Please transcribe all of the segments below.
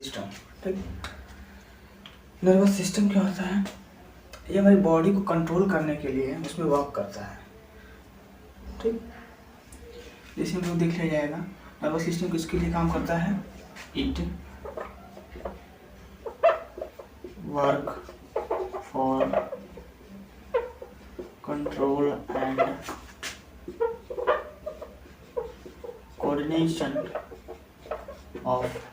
System. ठीक, nervous system क्या होता है? ये हमारी बॉडी को कंट्रोल करने के लिए उसमें वर्क करता है। ठीक, जैसे हम लोग देख लिया जाएगा नर्वस सिस्टम किसके लिए काम करता है। It work for control and coordination of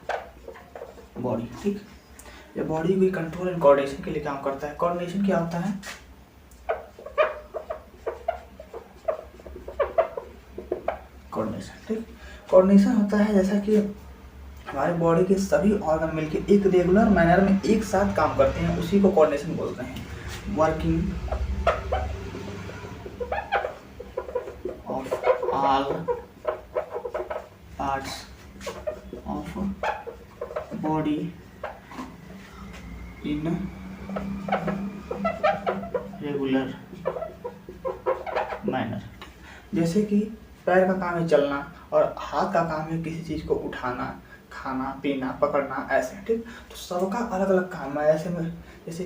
body. ठीक, ये बॉडी को कंट्रोल एंड कोऑर्डिनेशन के लिए काम करता है। कोऑर्डिनेशन क्या होता है? कोऑर्डिनेशन, ठीक, कोऑर्डिनेशन होता है जैसा कि हमारे बॉडी के सभी ऑर्गन मिलकर एक रेगुलर मैनर में एक साथ काम करते हैं, उसी को कोऑर्डिनेशन बोलते हैं। Working of all parts of body in regular manner. जैसे कि पैर का काम है चलना और हाथ का काम है किसी चीज़ को उठाना, खाना पीना, पकड़ना, ऐसे। ठीक, तो सबका अलग अलग काम है। ऐसे में जैसे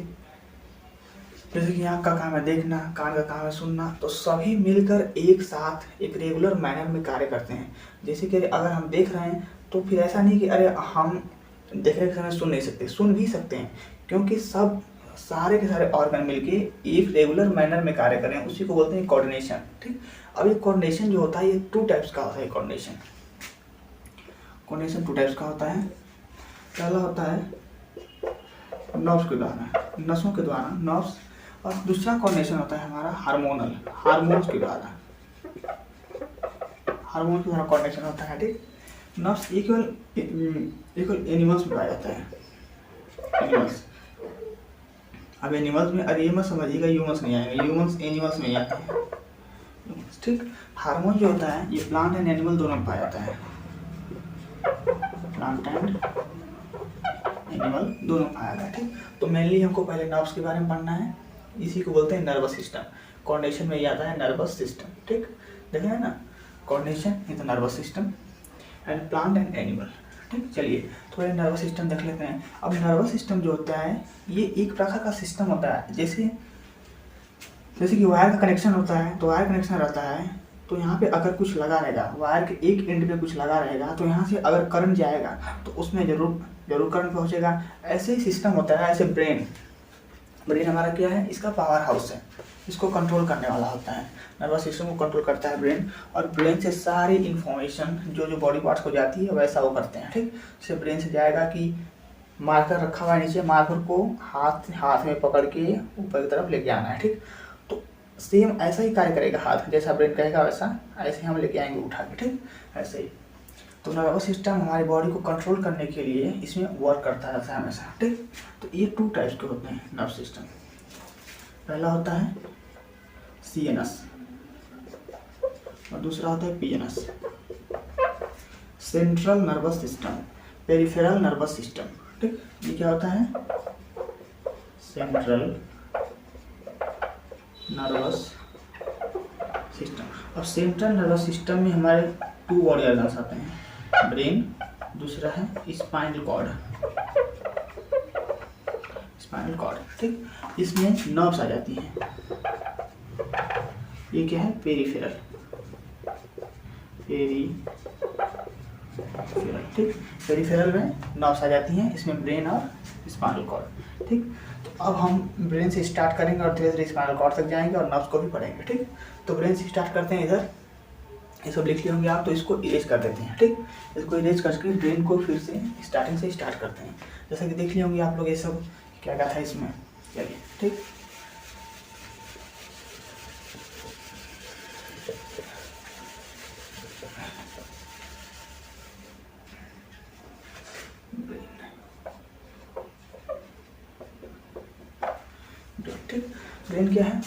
कि आँख का काम है देखना, कान का काम है सुनना, तो सभी मिलकर एक साथ एक रेगुलर मैनर में कार्य करते हैं। जैसे कि अगर हम देख रहे हैं तो फिर ऐसा नहीं कि अरे हम देखने के समय सुन नहीं सकते, सुन भी सकते हैं, क्योंकि सब सारे के सारे ऑर्गन मिलके एक रेगुलर मैनर में कार्य करें, उसी को बोलते हैं कोऑर्डिनेशन। ठीक, अब ये कोऑर्डिनेशन जो होता है ये टू टाइप्स का होता है। कोऑर्डिनेशन टू टाइप्स का होता है। पहला होता है नर्व्स के द्वारा, नसों के द्वारा, नर्व्स, और दूसरा कोऑर्डिनेशन होता है हमारा हार्मोन्स के द्वारा। हार्मोन के द्वारा कोऑर्डिनेशन होता है। ठीक, नर्व्स इक्वल एनिमल्स में पाया जाता है। एनिमल्स, अब एनिमल्स में, अरे ये मत समझिएगा ह्यूमंस नहीं आएंगे, ह्यूमंस एनिमल्स में आते हैं। ठीक, हार्मोन जो होता है ये प्लांट एंड एनिमल दोनों में पाया जाता है। प्लांट एंड एनिमल दोनों में पाया जाता है। ठीक, तो मेनली हमको पहले नर्व्स के बारे में पढ़ना है, इसी को बोलते हैं नर्वस सिस्टम। कोऑर्डिनेशन में ये आता है नर्वस सिस्टम। ठीक, देख रहे हैं ना, coordination in the nervous system and plant and animal. ठीक, चलिए थोड़े नर्वस सिस्टम देख लेते हैं। अब नर्वस सिस्टम जो होता है ये एक प्रकार का सिस्टम होता है। जैसे कि वायर का कनेक्शन होता है, तो वायर कनेक्शन रहता है, तो यहाँ पे अगर कुछ लगा रहेगा, वायर के एक एंड पे कुछ लगा रहेगा, तो यहाँ से अगर करंट जाएगा तो उसमें जरूर करंट पहुँचेगा। ऐसे ही सिस्टम होता है। ऐसे ब्रेन हमारा क्या है, इसका पावर हाउस है, इसको कंट्रोल करने वाला होता है। नर्वस सिस्टम को कंट्रोल करता है ब्रेन, और ब्रेन से सारी इंफॉर्मेशन जो बॉडी पार्ट्स को जाती है वैसा वो करते हैं। ठीक, जैसे ब्रेन से जाएगा कि मार्कर रखा हुआ है नीचे, मार्कर को हाथ में पकड़ के ऊपर की तरफ लेके आना है। ठीक, तो सेम ऐसा ही कार्य करेगा हाथ, जैसा ब्रेन कहेगा वैसा ऐसे हम लेके आएंगे उठा के। ठीक, ऐसे ही तो नर्वस सिस्टम हमारी बॉडी को कंट्रोल करने के लिए इसमें वर्क करता रहता है हमेशा। ठीक, तो ये टू टाइप्स के होते हैं नर्व सिस्टम। पहला होता है सीएनएस और दूसरा होता है PNS, central nervous system, peripheral nervous system. ठीक, ये क्या होता है, सेंट्रल नर्वस सिस्टम। अब सेंट्रल नर्वस सिस्टम में हमारे टू बॉडी ऑर्गन्स आते हैं, ब्रेन, दूसरा है स्पाइनल कॉर्ड। ठीक, इसमें नर्व्स आ जाती हैं। ये क्या है, पेरिफेरल। ठीक, पेरिफेरल में नर्व्स आ जाती हैं, इसमें ब्रेन और स्पाइनल कॉर्ड। ठीक, तो अब हम ब्रेन से स्टार्ट करेंगे और धीरे धीरे स्पाइनल कॉर्ड तक जाएंगे और नर्व्स को भी पढ़ेंगे। ठीक, तो ब्रेन से स्टार्ट करते हैं। इधर ये सब लिख लिए होंगे आप, तो इसको इरेज कर देते हैं। ठीक, इसको इरेज करके ब्रेन को फिर से स्टार्टिंग से स्टार्ट करते हैं। जैसा कि देख लिए होंगे आप लोग ये सब क्या क्या था इसमें। चलिए, ठीक, ठीक, ब्रेन क्या है,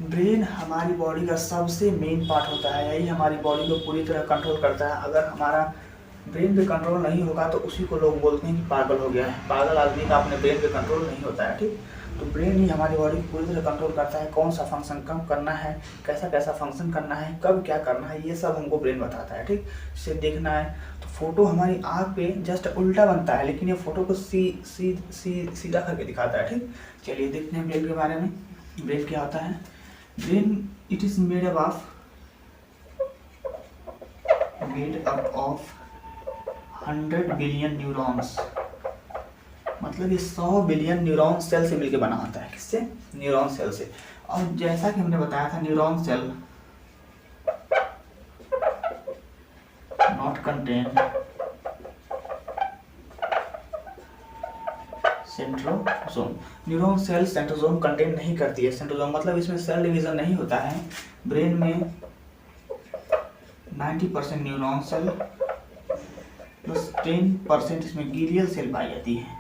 ब्रेन हमारी बॉडी का सबसे मेन पार्ट होता है। यही हमारी बॉडी को पूरी तरह कंट्रोल करता है। अगर हमारा ब्रेन पे कंट्रोल नहीं होगा तो उसी को लोग बोलते हैं कि पागल हो गया है। पागल आदमी का अपने ब्रेन पे कंट्रोल नहीं होता है, ठीक। तो ब्रेन ही हमारी बॉडी को पूरी तरह कंट्रोल करता है, कौन सा फंक्शन कब करना है, कैसा कैसा फंक्शन करना है, कब क्या करना है, ये सब हमको ब्रेन बताता है, ठीक। इसे देखना है तो फोटो हमारी आँख पे जस्ट उल्टा बनता है, लेकिन ये फोटो को सीधा करके दिखाता है, ठीक। चलिए देखते हैं ब्रेन के बारे में। ब्रेन क्या होता है? Brain it is made up of 100 billion neurons, मतलब ये 100 बिलियन न्यूरॉन सेल से मिलकर बना होता है। किससे? न्यूरॉन सेल से। और जैसा कि हमने बताया था, neuron cell not contain centrosome. Neuron cell centrosome contain नहीं करती है। सेंट्रोसोम मतलब इसमें सेल डिवीजन नहीं होता है। ब्रेन में 90% न्यूरॉन सेल प्लस 10% इसमें ग्लियल सेल पाई जाती है।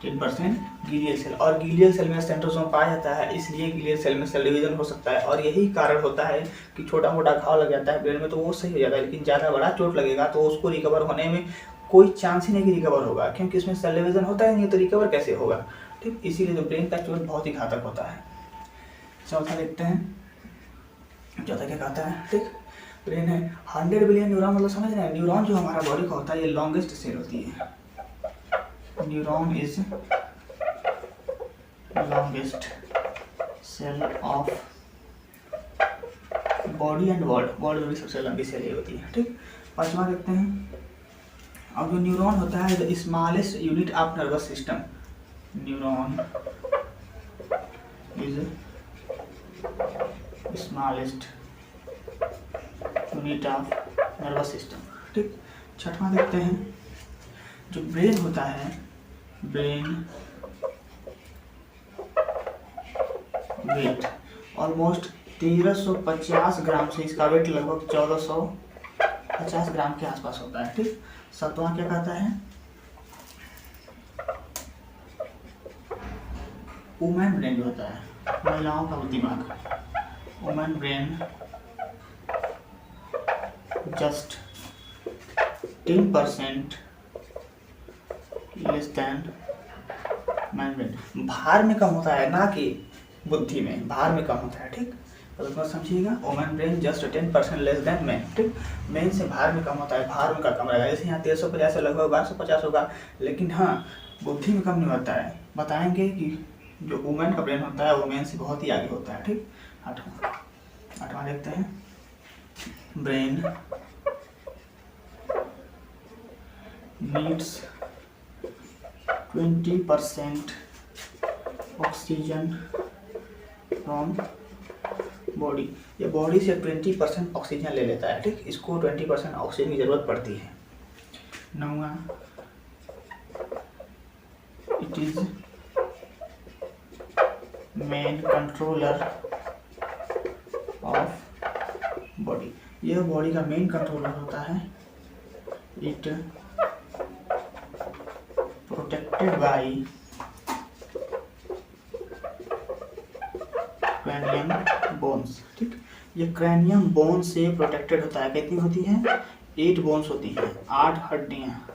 10% ग्लियल सेल, और ग्लियल सेल में सेंट्रोसोम पाया जाता है, इसलिए ग्लियल सेल में सेल डिवीजन हो सकता है। और यही कारण होता है कि छोटा मोटा घाव लग जाता है ब्रेन में तो वो सही हो जाता है, लेकिन ज़्यादा बड़ा चोट लगेगा तो उसको रिकवर होने में कोई चांस ही नहीं कि रिकवर होगा, क्योंकि इसमें सेल डिवीजन होता है नहीं, तो रिकवर कैसे होगा, ठीक। इसीलिए तो ब्रेन का चोट बहुत ही घातक होता है। चौथा देखते हैं, चौथा क्या कहता है, ठीक। ब्रेन है 100 बिलियन न्यूरॉन, मतलब समझ रहे हैं, न्यूरॉन जो हमारा बॉडी का होता है ये लॉन्गेस्ट सेल होती है। Neuron is longest cell of body and world, world में भी सबसे लंबी सेल ये होती है, ठीक। पांचवा देखते हैं, अब जो न्यूरॉन होता है the smallest unit of nervous system. Neuron is smallest unit of nervous system, ठीक। छठवां देखते हैं, जो ब्रेन होता है, ब्रेन वेट ऑलमोस्ट 1350 ग्राम से, इसका वेट लगभग 1450 ग्राम के आसपास होता है, ठीक। सातवां क्या कहता है, वुमेन ब्रेन जो होता है, महिलाओं का दिमाग, women brain just 10% less than man brain. भार में कम होता है, ना कि बुद्धि में, भार में कम होता है, ठीक। तो समझिएगा, women brain just 10% less than man, ठीक। मैन से भार में कम होता है, भार में का कम रहेगा, जैसे यहाँ 1350 से लगभग 1250 होगा, लेकिन हाँ बुद्धि में कम नहीं होता है। बताएंगे कि जो वुमेन का ब्रेन होता है वो मैन से बहुत ही आगे होता है, ठीक। आठवां देखते हैं, brain needs 20% oxygen from body. ये बॉडी से 20% ऑक्सीजन ले लेता है, ठीक। इसको 20% ऑक्सीजन की जरूरत पड़ती है। नौवां, it is main controller of body. यह बॉडी का मेन कंट्रोलर होता है। It protected by cranium bones, ठीक। ये क्रैनियम बोन से प्रोटेक्टेड होता है। कितनी होती हैं? 8 बोन्स होती हैं, 8 हड्डियाँ,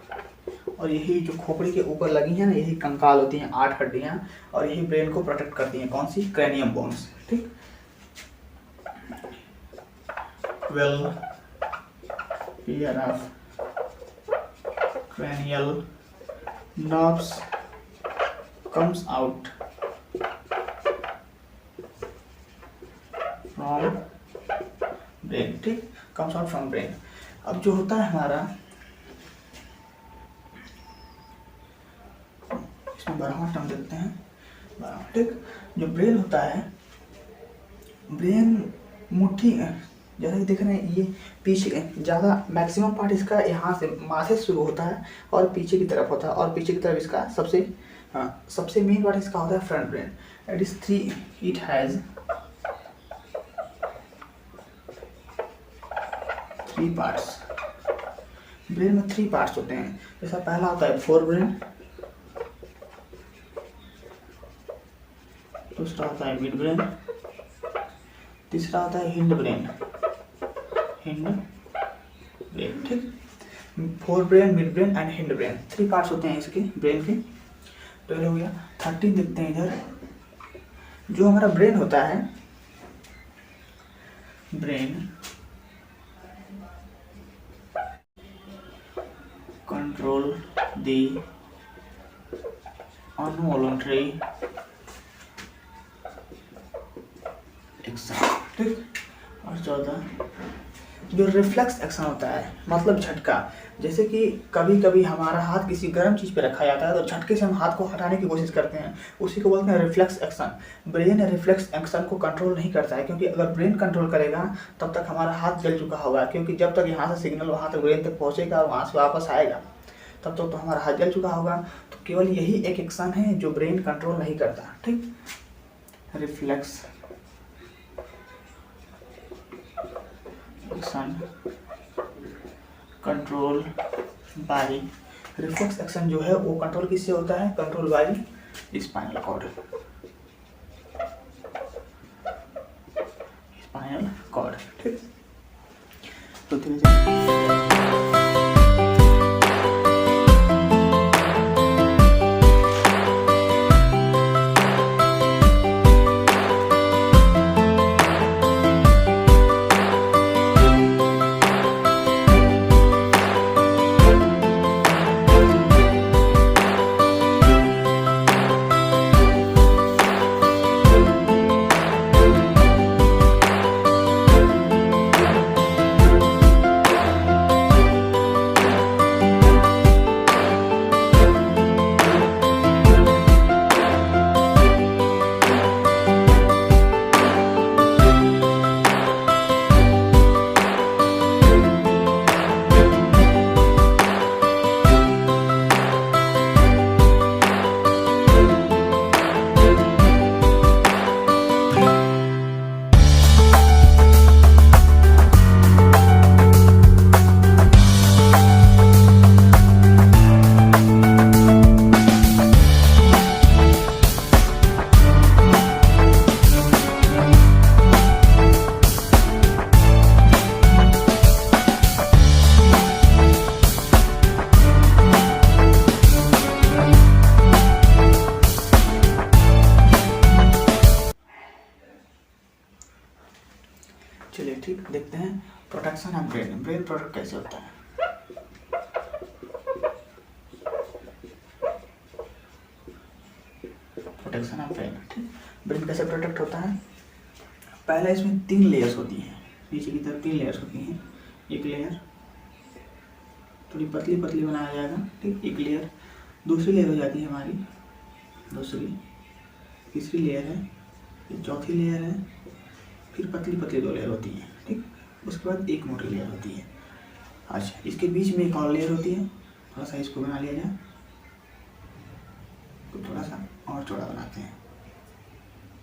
और यही जो खोपड़ी के ऊपर लगी हैं ना, यही कंकाल होती हैं, 8 हड्डियाँ, और यही ब्रेन को प्रोटेक्ट करती हैं। कौन सी? क्रैनियम बोन्स, ठीक। 12 pair of cranial nerves comes out from brain, ठीक। comes out from brain। अब जो होता है हमारा, इसमें 12वां टर्म देखते हैं, 12वां, ठीक। जो ब्रेन होता है, ब्रेन मुट्ठी, जैसा कि देख रहे हैं, ये पीछे ज़्यादा मैक्सिमम पार्ट इसका यहाँ से माथे से शुरू होता है और पीछे की तरफ होता है, और पीछे की तरफ इसका सबसे मेन पार्ट इसका होता है front brain. It is 3, it has 3 parts. Brain में 3 पार्ट्स होते हैं। जैसा पहला होता है फोर ब्रेन, दूसरा होता है मिड ब्रेन, तीसरा होता है हिंड ब्रेन, ठीक। Fore brain, mid brain and hind brain, 3 parts होते हैं इसके ब्रेन के। 12 हो गया। 13 देखते हैं इधर। जो हमारा ब्रेन होता है, ब्रेन कंट्रोल दी अनवॉलंटरी एक्शन, ठीक। और 14 जो रिफ्लेक्स एक्शन होता है, मतलब झटका। जैसे कि कभी कभी हमारा हाथ किसी गर्म चीज़ पे रखा जाता है तो झटके से हम हाथ को हटाने की कोशिश करते हैं, उसी को बोलते हैं reflex action. Brain reflex action को कंट्रोल नहीं करता है, क्योंकि अगर ब्रेन कंट्रोल करेगा तब तक हमारा हाथ जल चुका होगा, क्योंकि जब तक यहाँ से सिग्नल वहाँ तक ब्रेन तक पहुँचेगा और वहाँ से वापस आएगा तब तक तो हमारा हाथ जल चुका होगा। तो केवल यही एक एक्शन है जो ब्रेन कंट्रोल नहीं करता, ठीक। Reflex action control by, reflex action जो है वो कंट्रोल किससे होता है? Control by spinal cord, spinal cord, ठीक। तो चलिए ठीक, देखते हैं protection of brain. Brain protect कैसे होता है? प्रोटेक्शन ऑफ ब्रेन, ठीक। ब्रेन कैसे प्रोटेक्ट होता है? पहले इसमें 3 लेयर्स होती हैं, नीचे की तरफ 3 लेयर्स होती हैं। एक लेयर थोड़ी पतली पतली बनाया जाएगा, ठीक। एक लेयर, दूसरी लेयर हो जाती है हमारी दूसरी, तीसरी लेयर है, ये चौथी लेयर है, फिर पतली पतली 2 लेयर होती हैं, ठीक। उसके बाद एक मोटी लेयर होती है। अच्छा, इसके बीच में एक और लेयर होती है, थोड़ा सा इसको बना लिया जाए, तो थोड़ा सा और चौड़ा बनाते हैं,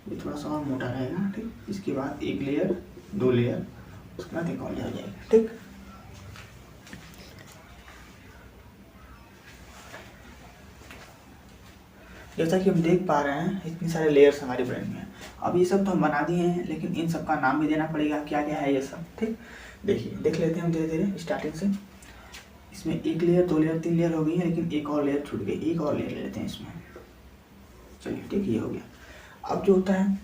ये थोड़ा सा और मोटा रहेगा, ठीक। इसके बाद एक लेयर, 2 लेयर, उसके बाद एक और लेयर हो जाएगा, ठीक। जैसा कि हम देख पा रहे हैं इतनी सारे लेयर्स हमारे ब्रेन में। अब ये सब तो हम बना दिए हैं, लेकिन इन सब का नाम भी देना पड़ेगा, क्या क्या है ये सब, ठीक। देखिए, देख लेते हैं हम धीरे धीरे स्टार्टिंग से। इसमें 1 लेयर, 2 लेयर, 3 लेयर हो गई है, लेकिन एक और लेयर छूट गई, एक और लेयर ले लेते हैं इसमें। चलिए ठीक, ये हो गया। अब जो होता है,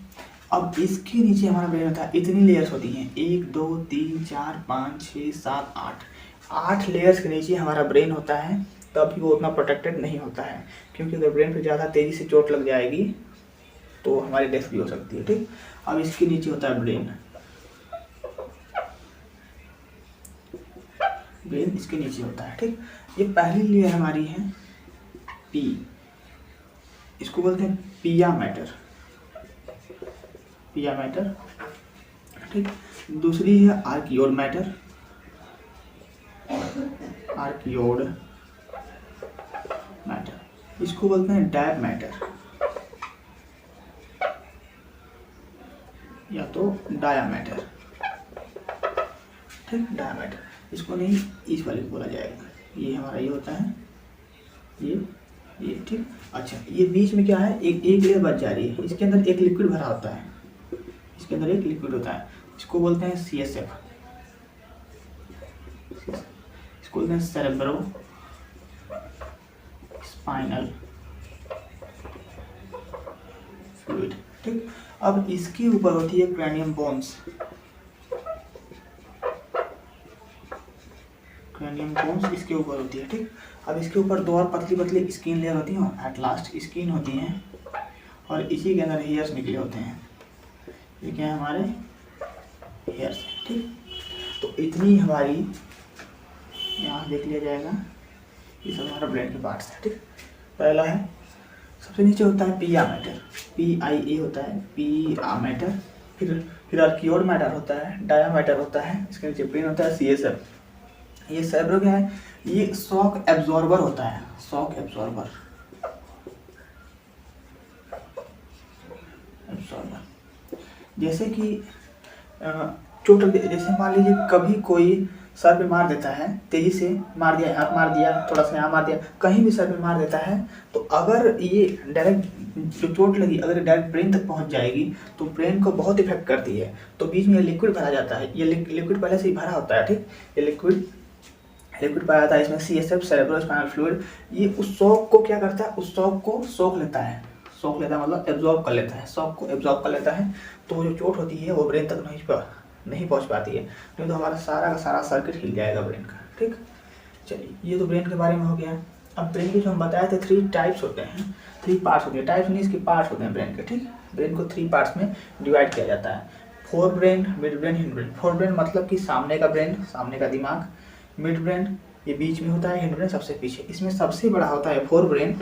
अब इसके नीचे हमारा ब्रेन होता है, इतनी लेयर्स होती हैं, 1 2 3 4 5 6 7 8 लेयर्स के नीचे हमारा ब्रेन होता है। तब भी वो उतना प्रोटेक्टेड नहीं होता है, क्योंकि अगर ब्रेन पे ज़्यादा तेज़ी से चोट लग जाएगी तो हमारी डेथ भी हो सकती है, ठीक। अब इसके नीचे होता है ब्रेन, ब्रेन इसके नीचे होता है, ठीक। ये पहली लेयर हमारी है पी, इसको बोलते हैं पिया मैटर, पिया मैटर, ठीक। दूसरी है आर्कियोड मैटर, आर्कियोड मैटर, इसको बोलते हैं डैब मैटर या तो डाया मैटर, ठीक। डाया मैटर, इसको नहीं इस वाले को बोला जाएगा। ये हमारा ये होता है, ये ठीक। अच्छा, ये बीच में क्या है, एक लेयर बच जा रही है, इसके अंदर एक लिक्विड भरा होता है, इसके अंदर एक लिक्विड होता है, इसको बोलते हैं CSF, इसको बोलते हैं सेरेब्रो स्पाइनल फ्लूइड। ठीक, अब इसके ऊपर होती है क्रैनियम बोन्स। क्रैनियम बोन्स इसके ऊपर होती है। ठीक, अब इसके ऊपर दो और पतली पतली स्किन लेयर होती है, एट लास्ट स्किन होती है, और इसी के अंदर हेयर्स निकले होते हैं। ये क्या है, हमारे हेयर्स। ठीक, तो इतनी हमारी यहाँ देख लिया जाएगा, ये सब हमारा ब्रेन के पार्ट्स है। ठीक, पहला है, सबसे नीचे होता है पिया मैटर, PIA होता है, पिया मैटर। फिर आर्कियोड मैटर होता है, डाया मैटर होता है, इसके नीचे ब्रेन होता है, CSF। ये सेरेब्रो क्या है, ये शॉक एब्जॉर्बर होता है, शॉक एब्जॉर्बर। जैसे कि चोट, जैसे मान लीजिए कभी कोई सर पे मार देता है, तेजी से मार दिया, यहाँ मार दिया, थोड़ा सा यहाँ मार दिया, कहीं भी सर पे मार देता है, तो अगर ये डायरेक्ट जो चोट लगी अगर डायरेक्ट ब्रेन तक पहुंच जाएगी तो ब्रेन को बहुत इफेक्ट करती है। तो बीच में ये लिक्विड भरा जाता है, ये लिक्विड पहले से ही भरा होता है। ठीक, ये लिक्विड पाया जाता है इसमें, CSF सेरेब्रो स्पाइनल फ्लूइड। ये उस शॉक को क्या करता है, उस शॉक को सोख लेता है, मतलब एब्जॉर्ब कर लेता है, शॉक को एब्जॉर्ब कर लेता है। तो जो चोट होती है वो ब्रेन तक नहीं पहुंच पाती है, नहीं तो हमारा सारा का सारा सर्किट हिल जाएगा ब्रेन का। ठीक, चलिए ये तो ब्रेन के बारे में हो गया। अब ब्रेन के जो हम बताए थे 3 टाइप्स होते हैं, 3 पार्ट्स होते हैं, टाइप्स नहीं इसके पार्ट्स होते हैं ब्रेन के। ठीक, ब्रेन को 3 पार्ट्स में डिवाइड किया जाता है, fore brain, mid brain, hind brain. Fore brain मतलब कि सामने का ब्रेन, सामने का दिमाग। मिड ब्रेन ये बीच में होता है, हिंड ब्रेन सबसे पीछे। इसमें सबसे बड़ा होता है फोर ब्रेन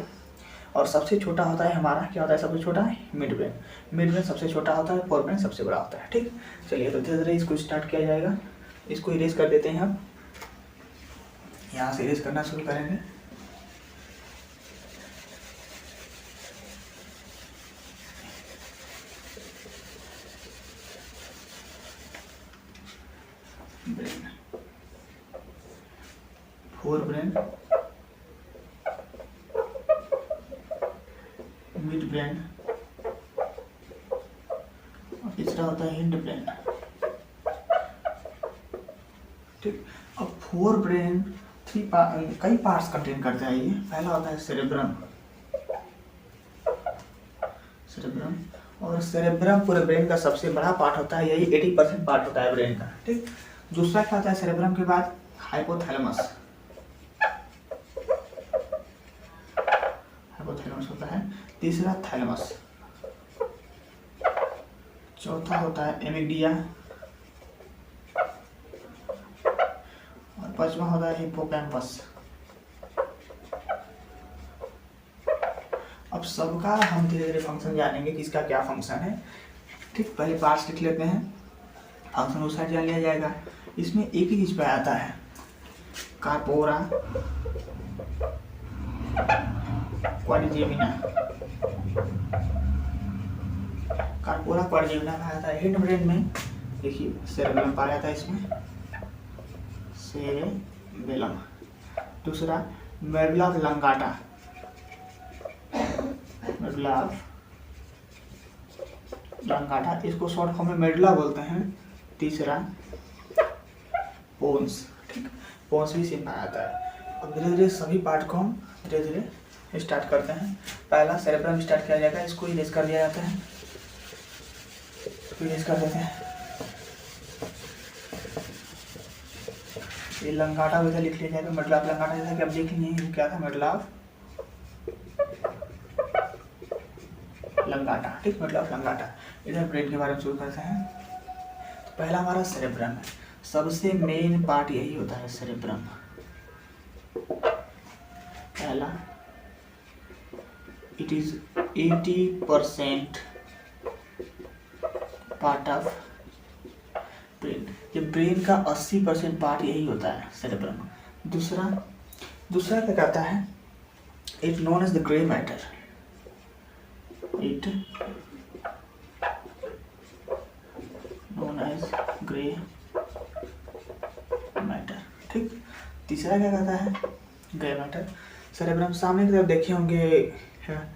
और सबसे छोटा होता है हमारा, क्या होता है सबसे छोटा, मिड ब्रेन। मिड ब्रेन सबसे छोटा होता है, फोर ब्रेन सबसे बड़ा होता है। ठीक, चलिए तो धीरे धीरे इसको स्टार्ट किया जाएगा। इसको इरेज कर देते हैं हम, यहाँ से इरेज करना शुरू करेंगे। Brain, fore brain, mid brain और तीसरा होता है हिंड ब्रेन। ठीक, अब फोर ब्रेन कई पार्ट्स कंटेन करता है। ये पहला होता है सेरेब्रम, और सेरेब्रम पूरे ब्रेन का सबसे बड़ा पार्ट होता है, यही 80% पार्ट होता है ब्रेन का। ठीक, दूसरा क्या होता है सेरेब्रम के बाद, हाइपोथैलेमस होता है, तीसरा थैलेमस, चौथा होता है एमिग्डिया और पांचवा होता है हिप्पोकैम्पस। अब सबका हम धीरे धीरे फंक्शन जानेंगे कि इसका क्या फंक्शन है। ठीक, पहले पार्ट्स लिख लेते हैं, फंक्शन उस साइड जान लिया जाएगा। इसमें एक ही चीज पे आता है, कार्पोरा क्वाड्रिजेमिना। कार्पोरा क्वाड्रिजेमिना पाया जाता है हिंड ब्रेन में। देखिए सेरेबेलम पाया जाता है इसमें, सेरेबेलम। दूसरा मेडुला ऑब्लांगाटा, मेडुला ऑब्लांगाटा, इसको शॉर्ट फॉर्म में मेडुला बोलते हैं। तीसरा पोन्स। ठीक, पोन्स भी सेम पाया जाता है। अब धीरे धीरे सभी पार्ट को हम धीरे धीरे स्टार्ट करते हैं। पहला सेरेब्रम स्टार्ट किया जाएगा, इसको इरेज कर दिया जाता है, इरेज कर देते हैं। ये लंगाटा वैसे लिख लिया जाएगा, मेडुला ऑब्लांगाटा, जैसा कि आप देख लिए क्या था, मेडुला ऑब्लांगाटा। ठीक, मेडुला ऑब्लांगाटा। इधर ब्रेन के बारे में शुरू करते हैं। तो पहला हमारा सेरेब्रम है, सबसे मेन पार्ट यही होता है सेरेब्रम। पहला, it is 80% part of brain. ये ब्रेन का 80% पार्ट यही होता है सेरेब्रम। दूसरा क्या कहता है, it known as the grey matter. It known as grey matter. ठीक, तीसरा क्या कहता है, ग्रे मैटर। सेरेब्रम सामने की तरफ देखे होंगे,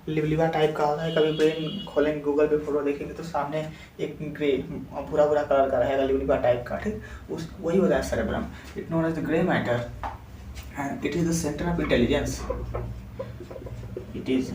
लिबलिबा टाइप का होता है। कभी ब्रेन खोलेंगे, गूगल पे फोटो देखेंगे तो सामने एक ग्रे भूरा भूरा कलर का रहेगा, लिबलिबा टाइप का। ठीक, वही होता है cerebrum. It known as the grey matter. and it is the center of intelligence. It is